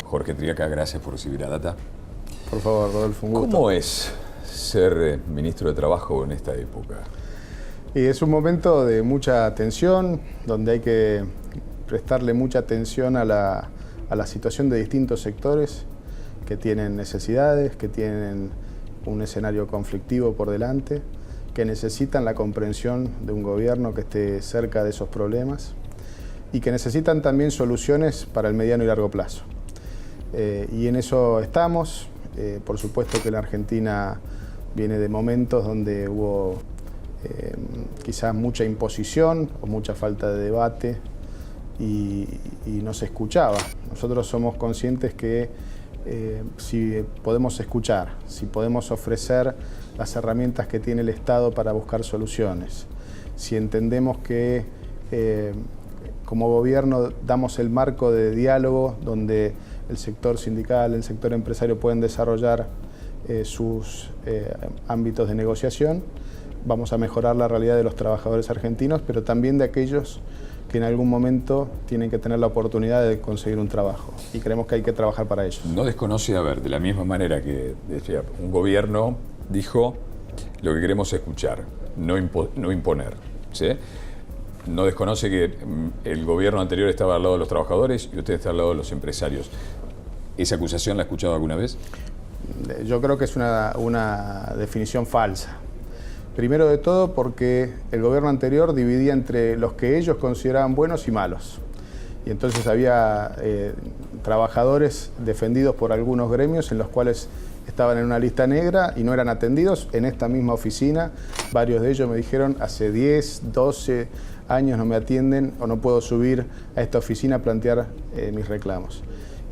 Jorge Triaca, gracias por recibir a Data. Por favor, Rodolfo, un gusto. ¿Cómo es ser ministro de Trabajo en esta época? Y es un momento de mucha atención, donde hay que prestarle mucha atención a la situación de distintos sectores que tienen necesidades, que tienen un escenario conflictivo por delante, que necesitan la comprensión de un gobierno que esté cerca de esos problemas y que necesitan también soluciones para el mediano y largo plazo. Y en eso estamos. Por supuesto que la Argentina viene de momentos donde hubo quizás mucha imposición o mucha falta de debate y no se escuchaba. Nosotros somos conscientes que si podemos escuchar, si podemos ofrecer las herramientas que tiene el Estado para buscar soluciones, si entendemos que como gobierno damos el marco de diálogo donde el sector sindical, el sector empresario pueden desarrollar sus ámbitos de negociación, vamos a mejorar la realidad de los trabajadores argentinos, pero también de aquellos que en algún momento tienen que tener la oportunidad de conseguir un trabajo. Y creemos que hay que trabajar para ellos. No desconoce, a ver, de la misma manera que decía, un gobierno dijo lo que queremos escuchar, no imponer, ¿sí? No desconoce que el gobierno anterior estaba al lado de los trabajadores y usted está al lado de los empresarios. ¿Esa acusación la ha escuchado alguna vez? Yo creo que es una definición falsa. Primero de todo porque el gobierno anterior dividía entre los que ellos consideraban buenos y malos. Y entonces había trabajadores defendidos por algunos gremios en los cuales estaban en una lista negra y no eran atendidos. En esta misma oficina, varios de ellos me dijeron, hace 10, 12 años no me atienden o no puedo subir a esta oficina a plantear mis reclamos.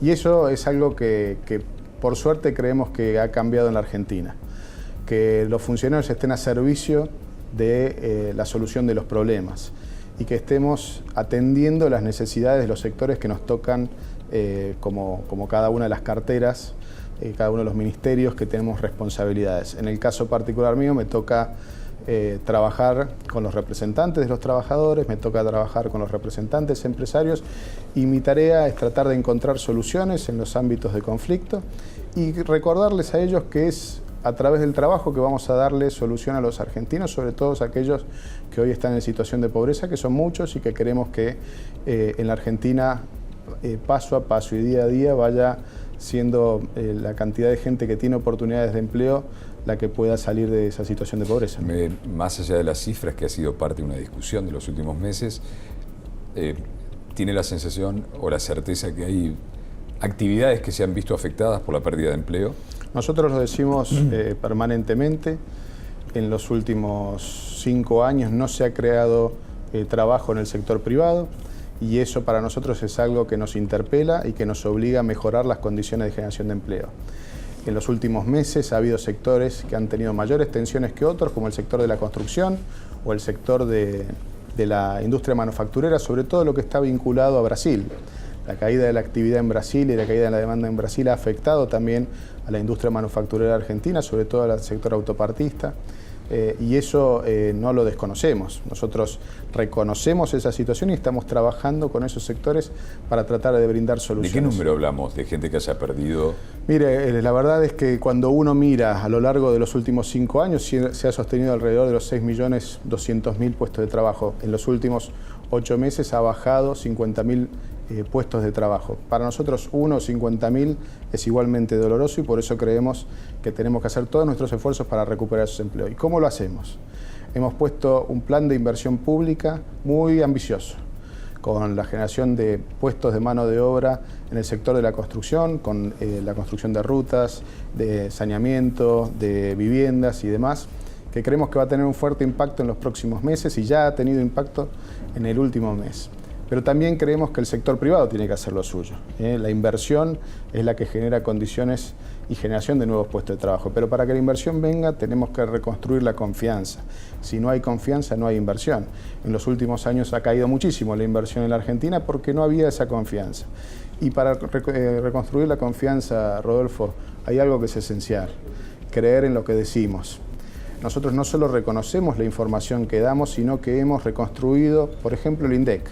Y eso es algo que por suerte creemos que ha cambiado en la Argentina. Que los funcionarios estén a servicio de la solución de los problemas y que estemos atendiendo las necesidades de los sectores que nos tocan como cada una de las carteras, cada uno de los ministerios que tenemos responsabilidades. En el caso particular mío me toca trabajar con los representantes de los trabajadores, me toca trabajar con los representantes empresarios y mi tarea es tratar de encontrar soluciones en los ámbitos de conflicto y recordarles a ellos que es a través del trabajo que vamos a darle solución a los argentinos, sobre todo aquellos que hoy están en situación de pobreza, que son muchos y que queremos que en la Argentina paso a paso y día a día vaya siendo la cantidad de gente que tiene oportunidades de empleo la que pueda salir de esa situación de pobreza. Más allá de las cifras, que ha sido parte de una discusión de los últimos meses, ¿tiene la sensación o la certeza que hay actividades que se han visto afectadas por la pérdida de empleo? Nosotros lo decimos permanentemente. En los últimos 5 años no se ha creado trabajo en el sector privado y eso para nosotros es algo que nos interpela y que nos obliga a mejorar las condiciones de generación de empleo. En los últimos meses ha habido sectores que han tenido mayores tensiones que otros, como el sector de la construcción o el sector de la industria manufacturera, sobre todo lo que está vinculado a Brasil. La caída de la actividad en Brasil y la caída de la demanda en Brasil ha afectado también a la industria manufacturera argentina, sobre todo al sector autopartista, y eso no lo desconocemos. Nosotros reconocemos esa situación y estamos trabajando con esos sectores para tratar de brindar soluciones. ¿De qué número hablamos? ¿De gente que se ha perdido? Mire, la verdad es que cuando uno mira a lo largo de los últimos 5 años, se ha sostenido alrededor de los 6.200.000 puestos de trabajo. En los últimos 8 meses ha bajado 50.000 puestos de trabajo. Para nosotros 50.000 es igualmente doloroso y por eso creemos que tenemos que hacer todos nuestros esfuerzos para recuperar esos empleos. ¿Y cómo lo hacemos? Hemos puesto un plan de inversión pública muy ambicioso, con la generación de puestos de mano de obra en el sector de la construcción, con la construcción de rutas, de saneamiento, de viviendas y demás, que creemos que va a tener un fuerte impacto en los próximos meses y ya ha tenido impacto en el último mes. Pero también creemos que el sector privado tiene que hacer lo suyo. La inversión es la que genera condiciones y generación de nuevos puestos de trabajo. Pero para que la inversión venga tenemos que reconstruir la confianza. Si no hay confianza, no hay inversión. En los últimos años ha caído muchísimo la inversión en la Argentina porque no había esa confianza. Y para reconstruir la confianza, Rodolfo, hay algo que es esencial: creer en lo que decimos. Nosotros no solo reconocemos la información que damos, sino que hemos reconstruido, por ejemplo, el INDEC.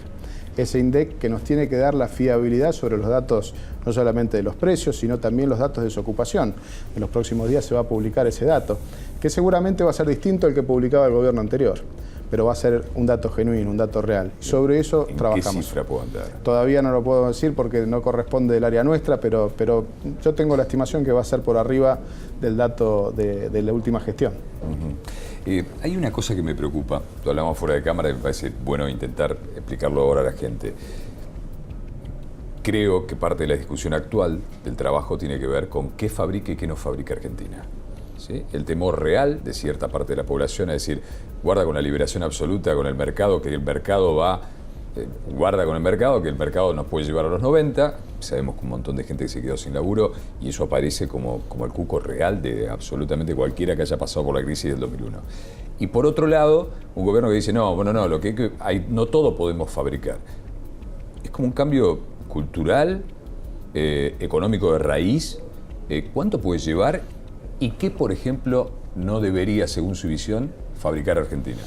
ese INDEC que nos tiene que dar la fiabilidad sobre los datos, no solamente de los precios, sino también los datos de desocupación. En los próximos días se va a publicar ese dato, que seguramente va a ser distinto al que publicaba el gobierno anterior, pero va a ser un dato genuino, un dato real. Sobre eso trabajamos. ¿Qué cifra puedo andar? Todavía no lo puedo decir porque no corresponde del área nuestra, pero yo tengo la estimación que va a ser por arriba del dato de la última gestión. Hay una cosa que me preocupa, lo hablamos fuera de cámara y me parece bueno intentar explicarlo ahora a la gente. Creo que parte de la discusión actual del trabajo tiene que ver con qué fabrica y qué no fabrica Argentina. ¿Sí? El temor real de cierta parte de la población es decir, guarda con la liberación absoluta, con el mercado, que el mercado va, guarda con el mercado, que el mercado nos puede llevar a los 90, sabemos que un montón de gente que se quedó sin laburo y eso aparece como el cuco real de absolutamente cualquiera que haya pasado por la crisis del 2001. Y por otro lado, un gobierno que dice, no, bueno, no, lo que hay, no todo podemos fabricar. Es como un cambio cultural, económico de raíz. ¿Cuánto puede llevar? ¿Y qué, por ejemplo, no debería, según su visión, fabricar Argentina?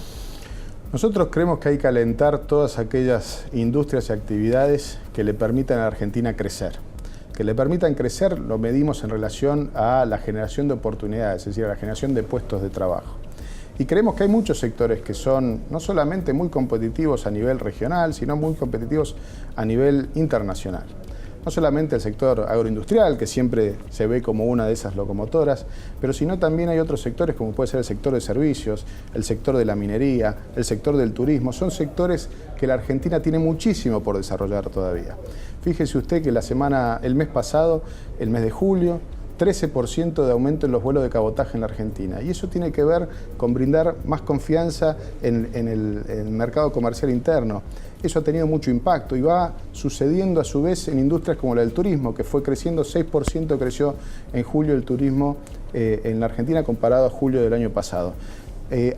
Nosotros creemos que hay que alentar todas aquellas industrias y actividades que le permitan a Argentina crecer. Que le permitan crecer lo medimos en relación a la generación de oportunidades, es decir, a la generación de puestos de trabajo. Y creemos que hay muchos sectores que son no solamente muy competitivos a nivel regional, sino muy competitivos a nivel internacional. No solamente el sector agroindustrial, que siempre se ve como una de esas locomotoras, pero sino también hay otros sectores como puede ser el sector de servicios, el sector de la minería, el sector del turismo. Son sectores que la Argentina tiene muchísimo por desarrollar todavía. Fíjese usted que el mes pasado, el mes de julio, 13% de aumento en los vuelos de cabotaje en la Argentina. Y eso tiene que ver con brindar más confianza en el mercado comercial interno. Eso ha tenido mucho impacto y va sucediendo a su vez en industrias como la del turismo, que fue creciendo, 6% creció en julio el turismo en la Argentina comparado a julio del año pasado.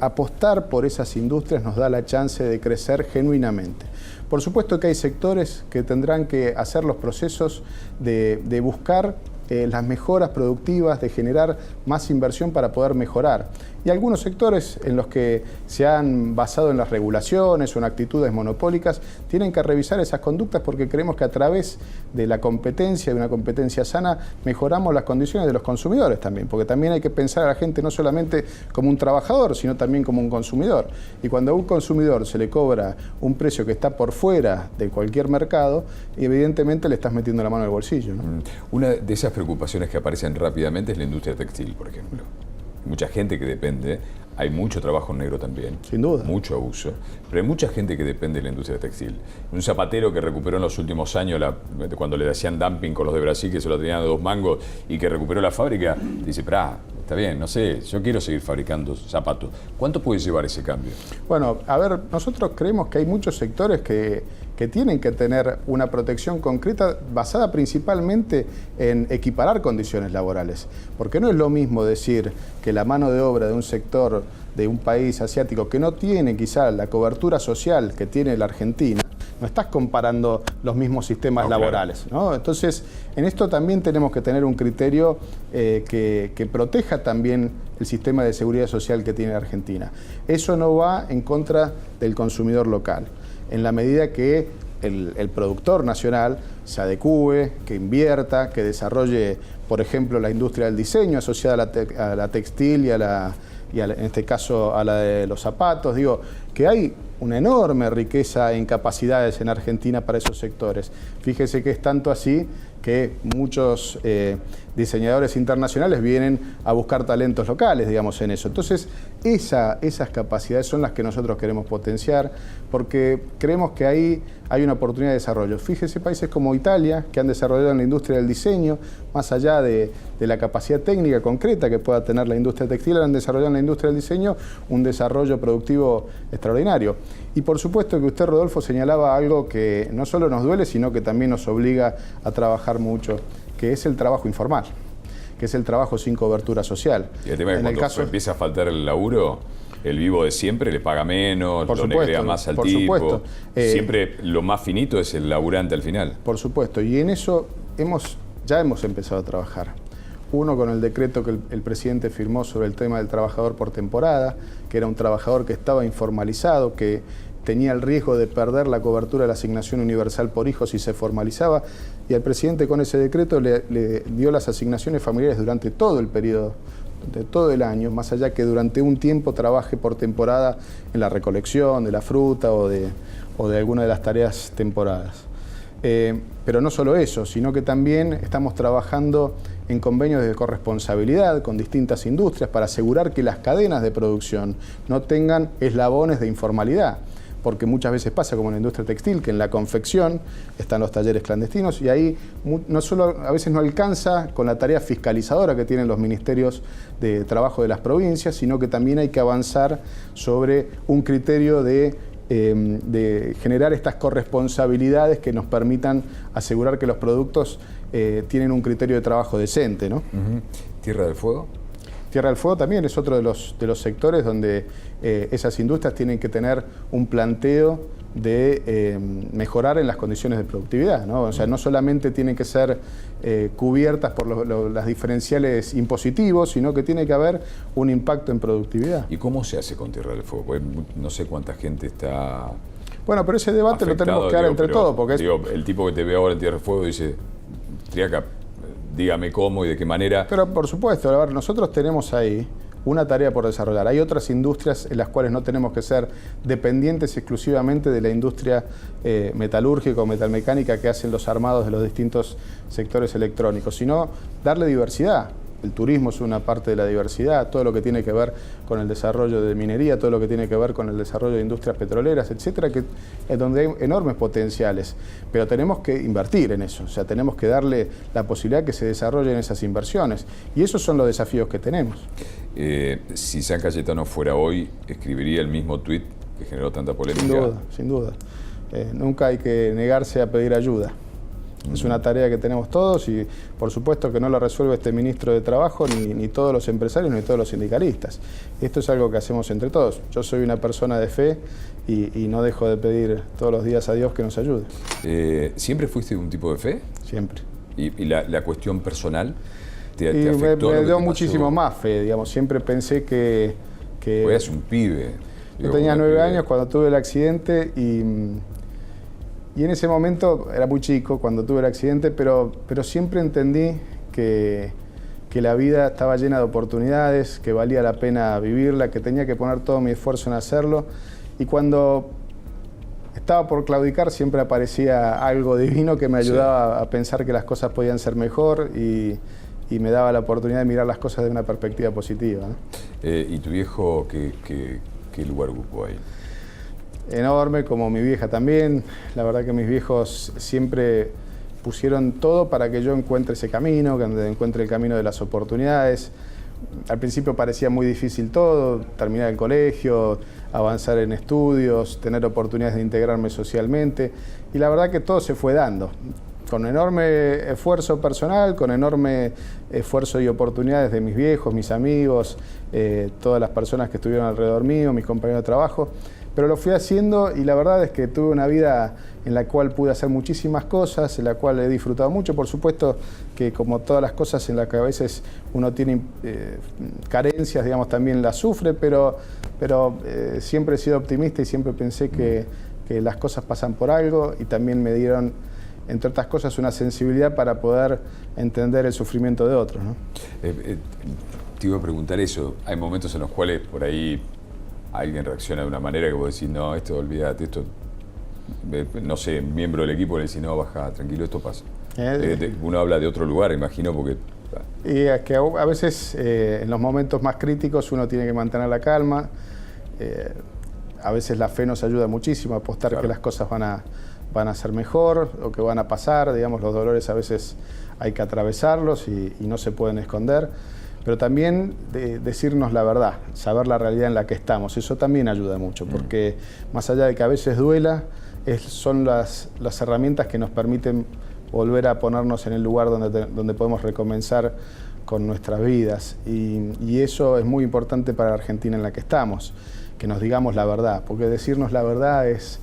Apostar por esas industrias nos da la chance de crecer genuinamente. Por supuesto que hay sectores que tendrán que hacer los procesos de buscar las mejoras productivas, de generar más inversión para poder mejorar. Y algunos sectores en los que se han basado en las regulaciones o en actitudes monopólicas tienen que revisar esas conductas porque creemos que a través de la competencia, de una competencia sana, mejoramos las condiciones de los consumidores también, porque también hay que pensar a la gente no solamente como un trabajador, sino también como un consumidor. Y cuando a un consumidor se le cobra un precio que está por fuera de cualquier mercado, evidentemente le estás metiendo la mano en el bolsillo, ¿no? Una de esas preocupaciones que aparecen rápidamente es la industria textil, por ejemplo. Mucha gente que depende, hay mucho trabajo en negro también. Sin duda. Mucho abuso. Pero hay mucha gente que depende de la industria textil. Un zapatero que recuperó en los últimos años, cuando le hacían dumping con los de Brasil, que se lo tenían a 2 mangos, y que recuperó la fábrica, dice, está bien, no sé, yo quiero seguir fabricando zapatos. ¿Cuánto puede llevar ese cambio? Bueno, a ver, nosotros creemos que hay muchos sectores que tienen que tener una protección concreta basada principalmente en equiparar condiciones laborales. Porque no es lo mismo decir que la mano de obra de un sector de un país asiático que no tiene quizá la cobertura social que tiene la Argentina, no estás comparando los mismos sistemas laborales, ¿no? Entonces, en esto también tenemos que tener un criterio que proteja también el sistema de seguridad social que tiene Argentina. Eso no va en contra del consumidor local, en la medida que el productor nacional se adecúe, que invierta, que desarrolle, por ejemplo, la industria del diseño asociada a la textil y en este caso a la de los zapatos. Digo, que hay una enorme riqueza en capacidades en Argentina para esos sectores. Fíjese que es tanto así que muchos diseñadores internacionales vienen a buscar talentos locales, digamos, en eso. Entonces, esas capacidades son las que nosotros queremos potenciar porque creemos que ahí hay una oportunidad de desarrollo. Fíjese países como Italia, que han desarrollado en la industria del diseño, más allá de la capacidad técnica concreta que pueda tener la industria textil, han desarrollado en la industria del diseño un desarrollo productivo extraordinario. Y por supuesto que usted, Rodolfo, señalaba algo que no solo nos duele, sino que también nos obliga a trabajar mucho, que es el trabajo informal, que es el trabajo sin cobertura social. Y el tema es que cuando empieza a faltar el laburo, el vivo de siempre le paga menos, lo negrea más al tipo. Siempre lo más finito es el laburante al final. Por supuesto, y en eso ya hemos empezado a trabajar. Uno, con el decreto que el presidente firmó sobre el tema del trabajador por temporada, que era un trabajador que estaba informalizado, que tenía el riesgo de perder la cobertura de la asignación universal por hijo si se formalizaba, y al presidente con ese decreto le dio las asignaciones familiares durante todo el periodo, de todo el año, más allá que durante un tiempo trabaje por temporada en la recolección de la fruta o de alguna de las tareas temporadas. Pero no solo eso, sino que también estamos trabajando en convenios de corresponsabilidad con distintas industrias para asegurar que las cadenas de producción no tengan eslabones de informalidad, porque muchas veces pasa como en la industria textil, que en la confección están los talleres clandestinos y ahí no solo a veces no alcanza con la tarea fiscalizadora que tienen los ministerios de trabajo de las provincias, sino que también hay que avanzar sobre un criterio de generar estas corresponsabilidades que nos permitan asegurar que los productos tienen un criterio de trabajo decente, ¿no? ¿Tierra del Fuego? Tierra del Fuego también es otro de los sectores donde esas industrias tienen que tener un planteo de mejorar en las condiciones de productividad, ¿no? O sea, no solamente tienen que ser cubiertas por las diferenciales impositivos, sino que tiene que haber un impacto en productividad. ¿Y cómo se hace con Tierra del Fuego? Pues no sé cuánta gente está... Bueno, pero ese debate lo tenemos que dar entre todos, porque el tipo que te ve ahora en Tierra del Fuego dice, Triaca, dígame cómo y de qué manera. Pero por supuesto, a ver, nosotros tenemos ahí una tarea por desarrollar. Hay otras industrias en las cuales no tenemos que ser dependientes exclusivamente de la industria metalúrgica o metalmecánica que hacen los armados de los distintos sectores electrónicos, sino darle diversidad. El turismo es una parte de la diversidad, todo lo que tiene que ver con el desarrollo de minería, todo lo que tiene que ver con el desarrollo de industrias petroleras, etcétera, que es donde hay enormes potenciales. Pero tenemos que invertir en eso, o sea, tenemos que darle la posibilidad que se desarrollen esas inversiones. Y esos son los desafíos que tenemos. Si San Cayetano fuera hoy, ¿escribiría el mismo tuit que generó tanta polémica? Sin duda, sin duda. Nunca hay que negarse a pedir ayuda. Es una tarea que tenemos todos y por supuesto que no lo resuelve este ministro de Trabajo, ni todos los empresarios, ni todos los sindicalistas. Esto es algo que hacemos entre todos. Yo soy una persona de fe y no dejo de pedir todos los días a Dios que nos ayude. ¿Siempre fuiste un tipo de fe? Siempre. ¿Y la cuestión personal te Y afectó? Me dio muchísimo más fe, digamos. Siempre pensé que Vos eras un pibe. Yo tenía 9 años cuando tuve el accidente y en ese momento era muy chico cuando tuve el accidente, pero siempre entendí que la vida estaba llena de oportunidades, que valía la pena vivirla, que tenía que poner todo mi esfuerzo en hacerlo. Y cuando estaba por claudicar siempre aparecía algo divino que me ayudaba a pensar que las cosas podían ser mejor y me daba la oportunidad de mirar las cosas de una perspectiva positiva, ¿no? ¿Y tu viejo qué lugar ocupó ahí? Enorme, como mi vieja también. La verdad que mis viejos siempre pusieron todo para que yo encuentre ese camino, que encuentre el camino de las oportunidades. Al principio parecía muy difícil todo, terminar el colegio, avanzar en estudios, tener oportunidades de integrarme socialmente, y la verdad que todo se fue dando, con enorme esfuerzo personal, con enorme esfuerzo y oportunidades de mis viejos, mis amigos, todas las personas que estuvieron alrededor mío, mis compañeros de trabajo. Pero lo fui haciendo y la verdad es que tuve una vida en la cual pude hacer muchísimas cosas, en la cual he disfrutado mucho. Por supuesto que como todas las cosas en las que a veces uno tiene carencias, digamos, también las sufre, pero siempre he sido optimista y siempre pensé que las cosas pasan por algo y también me dieron, entre otras cosas, una sensibilidad para poder entender el sufrimiento de otros, ¿no? Te iba a preguntar eso. Hay momentos en los cuales por ahí alguien reacciona de una manera que vos decís, no, esto olvídate, esto, no sé, miembro del equipo le decís, no, baja, tranquilo, esto pasa. Uno habla de otro lugar, imagino, porque... Y es que a veces en los momentos más críticos uno tiene que mantener la calma. A veces la fe nos ayuda muchísimo a apostar, claro, que las cosas van a ser mejor o que van a pasar. Digamos, los dolores a veces hay que atravesarlos y no se pueden esconder. Pero también decirnos la verdad, saber la realidad en la que estamos. Eso también ayuda mucho, porque más allá de que a veces duela, son las herramientas que nos permiten volver a ponernos en el lugar donde podemos recomenzar con nuestras vidas. Y eso es muy importante para la Argentina en la que estamos, que nos digamos la verdad, porque decirnos la verdad es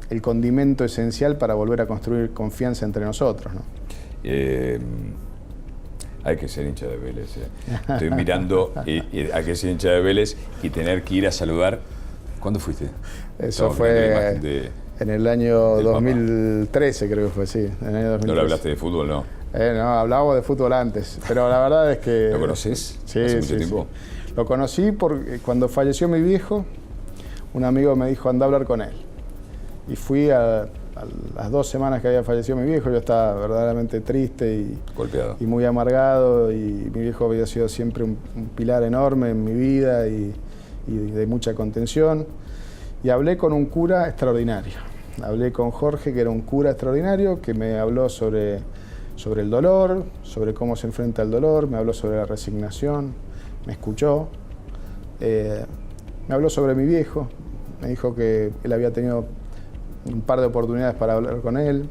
el condimento esencial para volver a construir confianza entre nosotros, ¿no? Hay que ser hincha de Vélez. Estoy mirando hay que ser hincha de Vélez y tener que ir a saludar. ¿Cuándo fuiste? Eso fue en el año 2013, creo que fue, sí. En el año 2013. ¿No le hablaste de fútbol, no? No, hablábamos de fútbol antes, pero la verdad es que... ¿Lo conoces? Sí, ¿Hace mucho tiempo? Sí. Lo conocí porque cuando falleció mi viejo, un amigo me dijo, anda a hablar con él. Y fui a las 2 semanas que había fallecido mi viejo, yo estaba verdaderamente triste y golpeado y muy amargado, y mi viejo había sido siempre un pilar enorme en mi vida y de mucha contención. Y hablé con un cura extraordinario. Hablé con Jorge, que era un cura extraordinario, que me habló sobre el dolor, sobre cómo se enfrenta el dolor, me habló sobre la resignación, me escuchó, me habló sobre mi viejo, me dijo que él había tenido un par de oportunidades para hablar con él,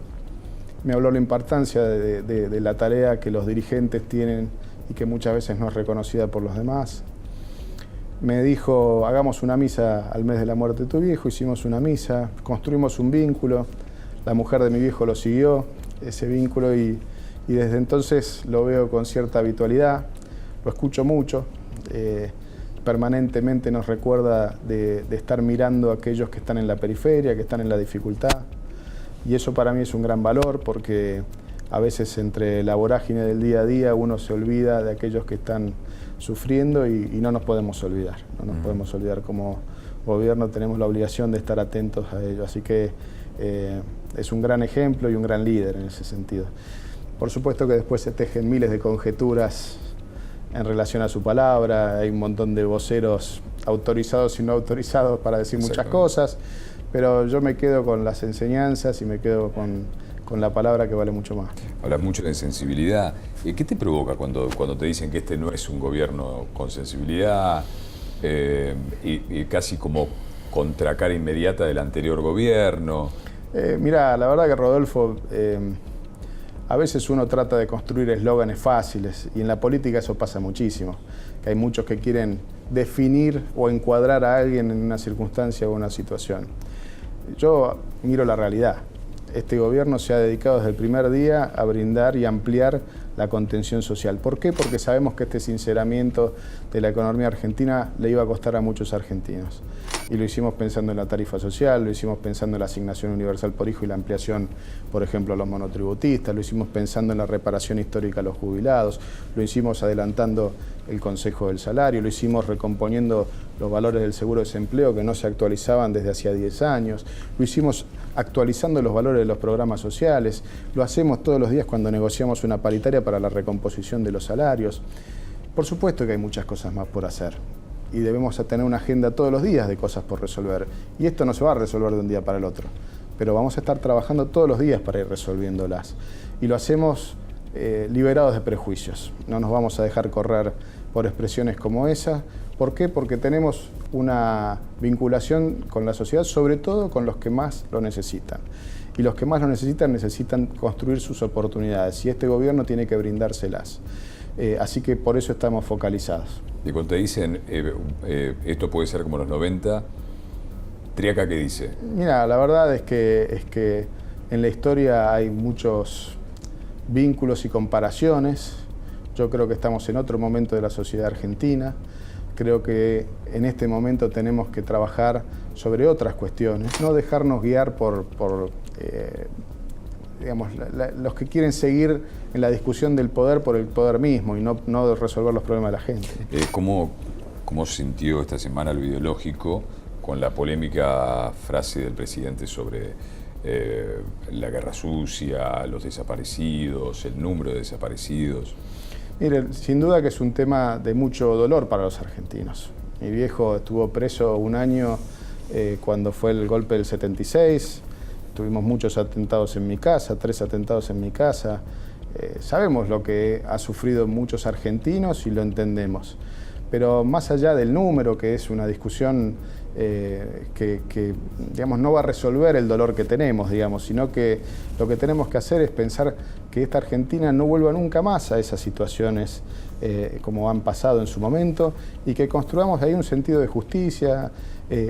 me habló la importancia de la tarea que los dirigentes tienen y que muchas veces no es reconocida por los demás. Me dijo, hagamos una misa al mes de la muerte de tu viejo, hicimos una misa, construimos un vínculo, la mujer de mi viejo lo siguió, ese vínculo, y desde entonces lo veo con cierta habitualidad, lo escucho mucho, permanentemente nos recuerda de estar mirando a aquellos que están en la periferia, que están en la dificultad, y eso para mí es un gran valor, porque a veces entre la vorágine del día a día uno se olvida de aquellos que están sufriendo y no nos podemos olvidar, podemos olvidar. Como gobierno tenemos la obligación de estar atentos a ello, así que es un gran ejemplo y un gran líder en ese sentido. Por supuesto que después se tejen miles de conjeturas en relación a su palabra, hay un montón de voceros autorizados y no autorizados para decir muchas cosas, pero yo me quedo con las enseñanzas y me quedo con la palabra, que vale mucho más. Hablas mucho de sensibilidad. ¿Qué te provoca cuando te dicen que este no es un gobierno con sensibilidad y casi como contracara inmediata del anterior gobierno? Mira, la verdad que Rodolfo, a veces uno trata de construir eslóganes fáciles y en la política eso pasa muchísimo, que hay muchos que quieren definir o encuadrar a alguien en una circunstancia o una situación. Yo miro la realidad. Este gobierno se ha dedicado desde el primer día a brindar y ampliar la contención social. ¿Por qué? Porque sabemos que este sinceramiento de la economía argentina le iba a costar a muchos argentinos. Y lo hicimos pensando en la tarifa social, lo hicimos pensando en la asignación universal por hijo y la ampliación, por ejemplo, a los monotributistas, lo hicimos pensando en la reparación histórica a los jubilados, lo hicimos adelantando el Consejo del Salario, lo hicimos recomponiendo los valores del seguro de desempleo que no se actualizaban desde hacía 10 años, lo hicimos actualizando los valores de los programas sociales, lo hacemos todos los días cuando negociamos una paritaria para la recomposición de los salarios. Por supuesto que hay muchas cosas más por hacer y debemos tener una agenda todos los días de cosas por resolver. Y esto no se va a resolver de un día para el otro, pero vamos a estar trabajando todos los días para ir resolviéndolas. Y lo hacemos liberados de prejuicios. No nos vamos a dejar correr por expresiones como esa. ¿Por qué? Porque tenemos una vinculación con la sociedad, sobre todo con los que más lo necesitan. Y los que más lo necesitan construir sus oportunidades. Y este gobierno tiene que brindárselas. Así que por eso estamos focalizados. Y cuando te dicen, esto puede ser como los 90, Triaca, ¿qué dice? Mira, la verdad es que en la historia hay muchos vínculos y comparaciones. Yo creo que estamos en otro momento de la sociedad argentina. Creo que en este momento tenemos que trabajar sobre otras cuestiones, no dejarnos guiar por digamos, los que quieren seguir en la discusión del poder por el poder mismo y no resolver los problemas de la gente. ¿Cómo sintió esta semana lo ideológico con la polémica frase del presidente sobre la guerra sucia, los desaparecidos, el número de desaparecidos? Mire, sin duda que es un tema de mucho dolor para los argentinos. Mi viejo estuvo preso 1 año cuando fue el golpe del 76. Tuvimos muchos atentados en mi casa, 3 atentados en mi casa. Sabemos lo que ha sufrido muchos argentinos y lo entendemos. Pero más allá del número, que es una discusión que digamos, no va a resolver el dolor que tenemos, digamos, sino que lo que tenemos que hacer es pensar que esta Argentina no vuelva nunca más a esas situaciones como han pasado en su momento y que construyamos ahí un sentido de justicia,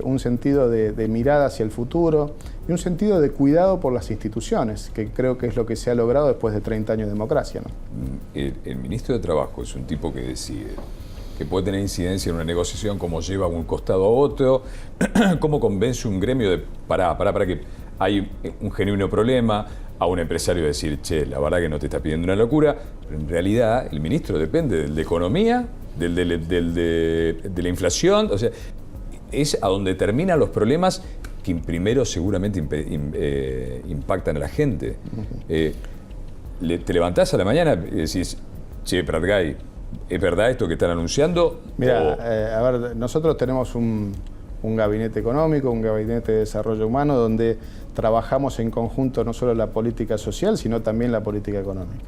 un sentido de mirada hacia el futuro y un sentido de cuidado por las instituciones, que creo que es lo que se ha logrado después de 30 años de democracia, ¿no? El ministro de Trabajo es un tipo que decide. que puede tener incidencia en una negociación, cómo lleva un costado a otro, cómo convence un gremio de para que hay un genuino problema, a un empresario decir, che, la verdad que no te está pidiendo una locura, pero en realidad el ministro depende del de Economía, de la inflación, o sea, es a donde terminan los problemas que primero seguramente impactan a la gente. Te levantás a la mañana y decís, che, Pratgay, ¿es verdad esto que están anunciando? Mira, a ver, nosotros tenemos un gabinete económico, un gabinete de desarrollo humano, donde trabajamos en conjunto no solo la política social, sino también la política económica.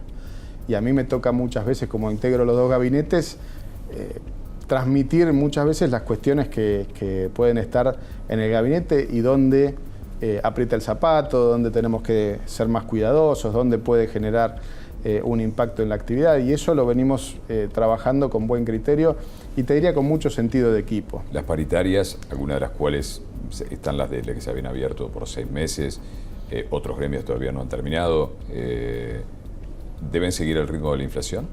Y a mí me toca muchas veces, como integro los dos gabinetes, transmitir muchas veces las cuestiones que pueden estar en el gabinete y dónde aprieta el zapato, dónde tenemos que ser más cuidadosos, dónde puede generar un impacto en la actividad, y eso lo venimos trabajando con buen criterio y te diría con mucho sentido de equipo. Las paritarias, algunas de las cuales están las de que se habían abierto por 6 meses, otros gremios todavía no han terminado, ¿deben seguir el ritmo de la inflación?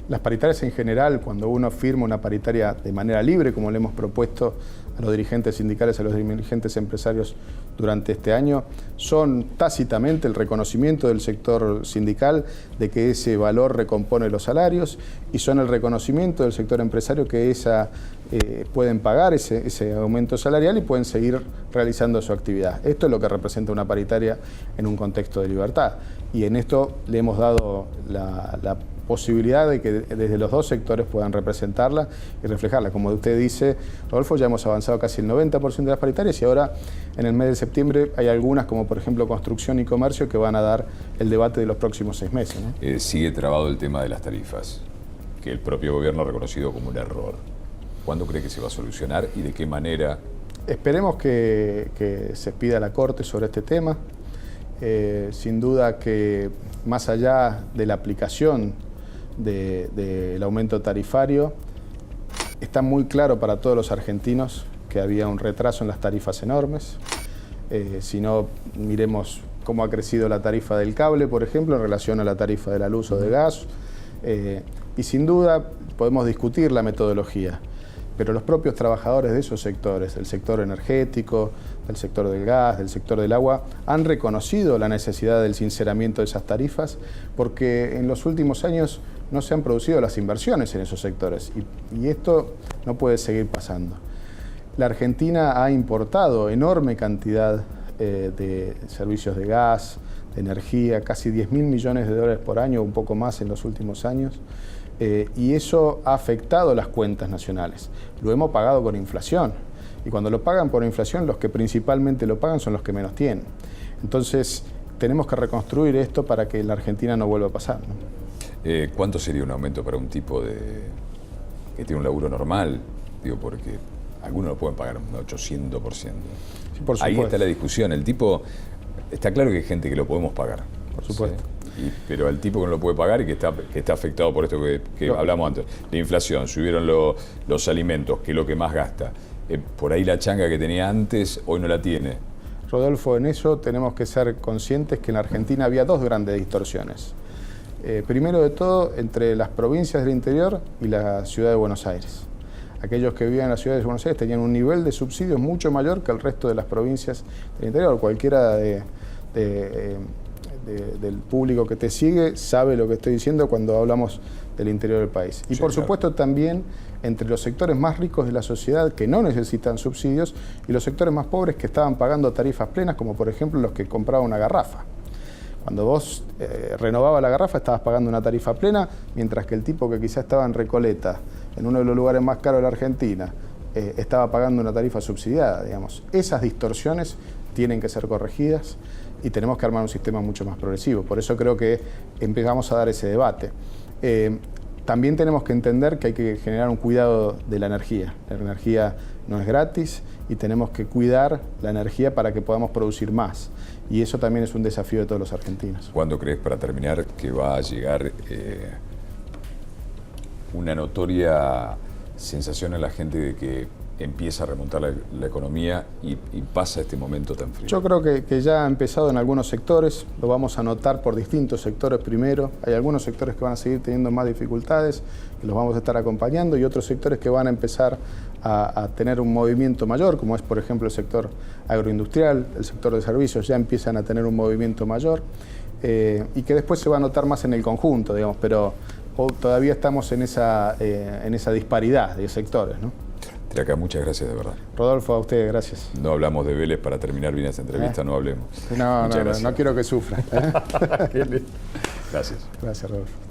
Las paritarias en general, cuando uno firma una paritaria de manera libre, como le hemos propuesto a los dirigentes sindicales, a los dirigentes empresarios durante este año, son tácitamente el reconocimiento del sector sindical de que ese valor recompone los salarios, y son el reconocimiento del sector empresario que pueden pagar ese aumento salarial y pueden seguir realizando su actividad. Esto es lo que representa una paritaria en un contexto de libertad, y en esto le hemos dado la posibilidad de que desde los dos sectores puedan representarla y reflejarla. Como usted dice, Rodolfo, ya hemos avanzado casi el 90% de las paritarias, y ahora en el mes de septiembre hay algunas, como por ejemplo construcción y comercio, que van a dar el debate de los próximos 6 meses, ¿no? Sigue trabado el tema de las tarifas, que el propio gobierno ha reconocido como un error. ¿Cuándo cree que se va a solucionar y de qué manera? Esperemos que se pida a la Corte sobre este tema. Sin duda que más allá de la aplicación del aumento tarifario, está muy claro para todos los argentinos que había un retraso en las tarifas enormes. Si no, miremos cómo ha crecido la tarifa del cable, por ejemplo, en relación a la tarifa de la luz o de gas. Y sin duda podemos discutir la metodología, pero los propios trabajadores de esos sectores, del sector energético, del sector del gas, del sector del agua, han reconocido la necesidad del sinceramiento de esas tarifas, porque en los últimos años no se han producido las inversiones en esos sectores, y esto no puede seguir pasando. La Argentina ha importado enorme cantidad de servicios de gas, de energía, casi 10.000 millones de dólares por año, un poco más en los últimos años, y eso ha afectado las cuentas nacionales. Lo hemos pagado con inflación, y cuando lo pagan por inflación, los que principalmente lo pagan son los que menos tienen. Entonces, tenemos que reconstruir esto para que en la Argentina no vuelva a pasar, ¿no? ¿Cuánto sería un aumento para un tipo que tiene un laburo normal? Digo, porque algunos lo pueden pagar un 800%. Sí, por supuesto. Ahí está la discusión. El tipo, está claro que hay gente que lo podemos pagar. Por supuesto. ¿Sí? Pero al tipo que no lo puede pagar y que está afectado por esto que hablamos antes, la inflación, subieron los alimentos, que es lo que más gasta. Por ahí la changa que tenía antes, hoy no la tiene. Rodolfo, en eso tenemos que ser conscientes que en la Argentina había dos grandes distorsiones. Primero de todo, entre las provincias del interior y la ciudad de Buenos Aires. Aquellos que vivían en la ciudad de Buenos Aires tenían un nivel de subsidios mucho mayor que el resto de las provincias del interior. Cualquiera del público que te sigue sabe lo que estoy diciendo cuando hablamos del interior del país. Y sí, por supuesto también entre los sectores más ricos de la sociedad que no necesitan subsidios y los sectores más pobres que estaban pagando tarifas plenas, como por ejemplo los que compraban una garrafa. Cuando vos renovabas la garrafa estabas pagando una tarifa plena, mientras que el tipo que quizás estaba en Recoleta, en uno de los lugares más caros de la Argentina, estaba pagando una tarifa subsidiada, digamos. Esas distorsiones tienen que ser corregidas y tenemos que armar un sistema mucho más progresivo. Por eso creo que empezamos a dar ese debate. También tenemos que entender que hay que generar un cuidado de la energía. La energía no es gratis y tenemos que cuidar la energía para que podamos producir más. Y eso también es un desafío de todos los argentinos. ¿Cuándo crees, para terminar, que va a llegar una notoria sensación en la gente de que empieza a remontar la economía y pasa este momento tan frío? Yo creo que ya ha empezado en algunos sectores, lo vamos a notar por distintos sectores primero. Hay algunos sectores que van a seguir teniendo más dificultades, que los vamos a estar acompañando, y otros sectores que van a empezar a tener un movimiento mayor, como es por ejemplo el sector agroindustrial, el sector de servicios, ya empiezan a tener un movimiento mayor, y que después se va a notar más en el conjunto, digamos, pero todavía estamos en esa disparidad de sectores, ¿no? Traca, muchas gracias de verdad. Rodolfo, a usted, gracias. No hablamos de Vélez para terminar bien esta entrevista, no hablemos. No quiero que sufra. Gracias. Gracias, Rodolfo.